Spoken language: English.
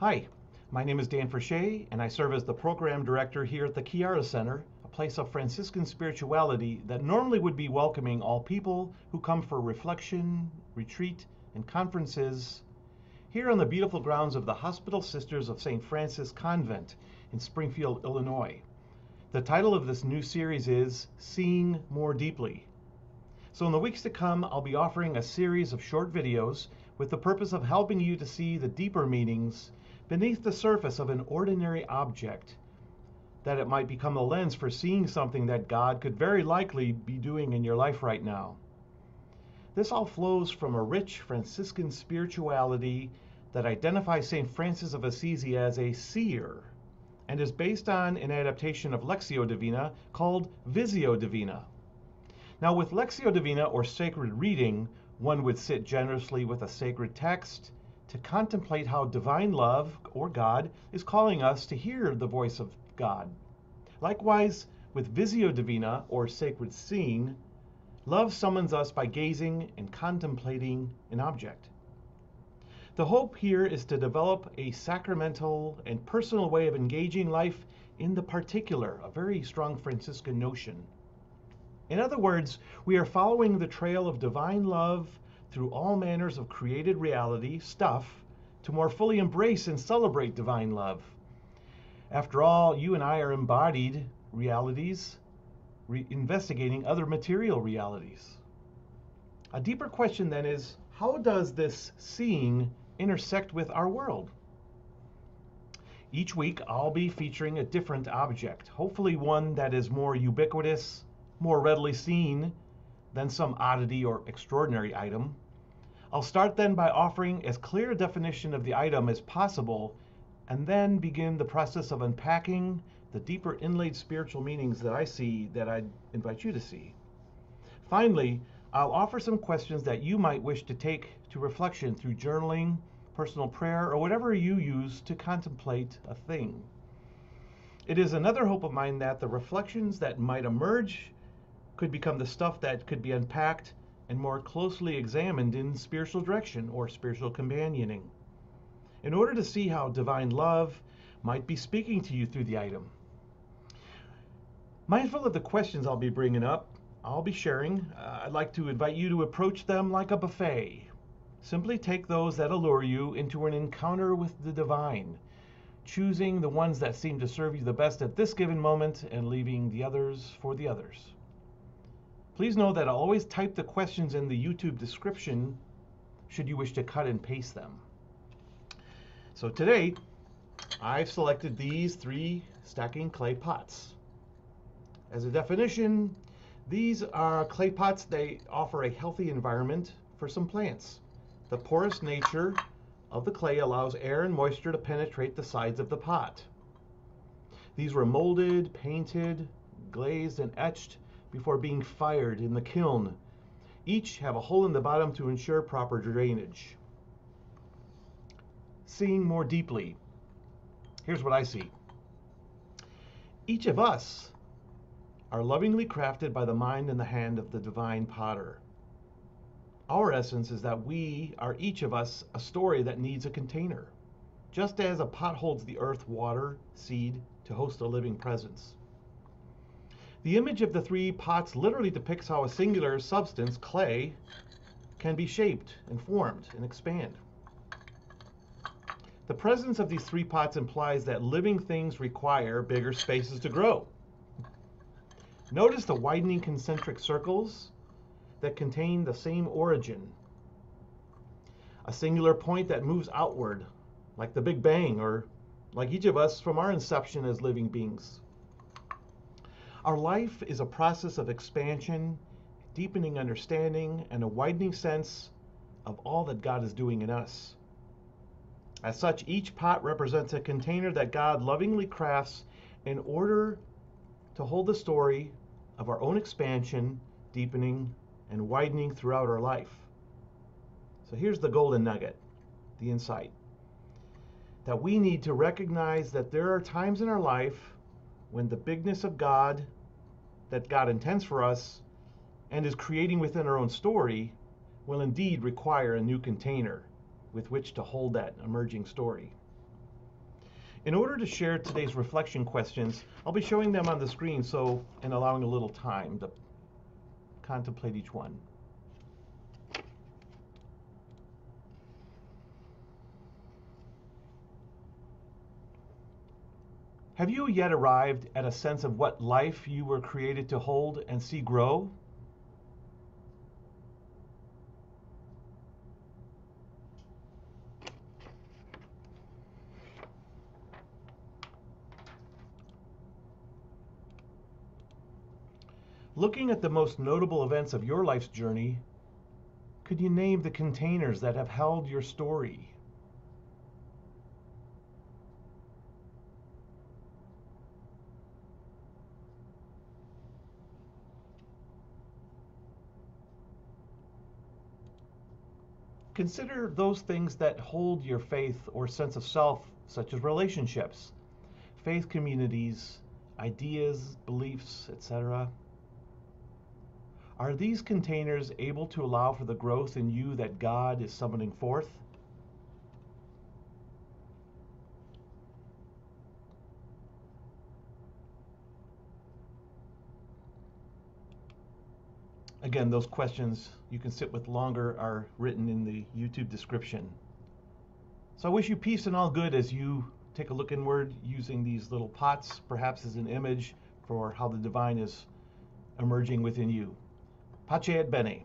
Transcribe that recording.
Hi, my name is Dan Frachey, and I serve as the program director here at the Chiara Center, a place of Franciscan spirituality that normally would be welcoming all people who come for reflection, retreat, and conferences here on the beautiful grounds of the Hospital Sisters of St. Francis Convent in Springfield, Illinois. The title of this new series is Seeing More Deeply. So in the weeks to come, I'll be offering a series of short videos with the purpose of helping you to see the deeper meanings beneath the surface of an ordinary object, that it might become a lens for seeing something that God could very likely be doing in your life right now. This all flows from a rich Franciscan spirituality that identifies St. Francis of Assisi as a seer and is based on an adaptation of Lectio Divina called Visio Divina. Now, with Lectio Divina, or sacred reading, one would sit generously with a sacred text to contemplate how divine love, or God, is calling us to hear the voice of God. Likewise, with Visio Divina, or sacred seeing, love summons us by gazing and contemplating an object. The hope here is to develop a sacramental and personal way of engaging life in the particular, a very strong Franciscan notion. In other words, we are following the trail of divine love through all manners of created reality, stuff, to more fully embrace and celebrate divine love. After all, you and I are embodied realities, investigating other material realities. A deeper question then is, how does this seeing intersect with our world? Each week, I'll be featuring a different object, hopefully one that is more ubiquitous, more readily seen than some oddity or extraordinary item. I'll start then by offering as clear a definition of the item as possible, and then begin the process of unpacking the deeper inlaid spiritual meanings that I see, that I invite you to see. Finally, I'll offer some questions that you might wish to take to reflection through journaling, personal prayer, or whatever you use to contemplate a thing. It is another hope of mine that the reflections that might emerge could become the stuff that could be unpacked and more closely examined in spiritual direction or spiritual companioning, in order to see how divine love might be speaking to you through the item. Mindful of the questions I'll be bringing up, I'll be sharing, I'd like to invite you to approach them like a buffet. Simply take those that allure you into an encounter with the divine, choosing the ones that seem to serve you the best at this given moment and leaving the others for the others. Please know that I'll always type the questions in the YouTube description should you wish to cut and paste them. So today, I've selected these 3 stacking clay pots. As a definition, these are clay pots. They offer a healthy environment for some plants. The porous nature of the clay allows air and moisture to penetrate the sides of the pot. These were molded, painted, glazed, and etched before being fired in the kiln. Each have a hole in the bottom to ensure proper drainage. Seeing more deeply, here's what I see. Each of us are lovingly crafted by the mind and the hand of the divine potter. Our essence is that we are, each of us, a story that needs a container, just as a pot holds the earth, water, seed to host a living presence. The image of the 3 pots literally depicts how a singular substance, clay, can be shaped and formed and expand. The presence of these 3 pots implies that living things require bigger spaces to grow. Notice the widening concentric circles that contain the same origin. A singular point that moves outward, like the Big Bang, or like each of us from our inception as living beings. Our life is a process of expansion, deepening understanding, and a widening sense of all that God is doing in us. As such, each pot represents a container that God lovingly crafts in order to hold the story of our own expansion, deepening, and widening throughout our life. So here's the golden nugget, the insight, that we need to recognize that there are times in our life when the bigness of God that God intends for us and is creating within our own story will indeed require a new container with which to hold that emerging story. In order to share today's reflection questions, I'll be showing them on the screen and allowing a little time to contemplate each one. Have you yet arrived at a sense of what life you were created to hold and see grow? Looking at the most notable events of your life's journey, could you name the containers that have held your story? Consider those things that hold your faith or sense of self, such as relationships, faith communities, ideas, beliefs, etc. Are these containers able to allow for the growth in you that God is summoning forth? Again, those questions you can sit with longer are written in the YouTube description. So I wish you peace and all good as you take a look inward using these little pots, perhaps as an image for how the divine is emerging within you. Pace et bene.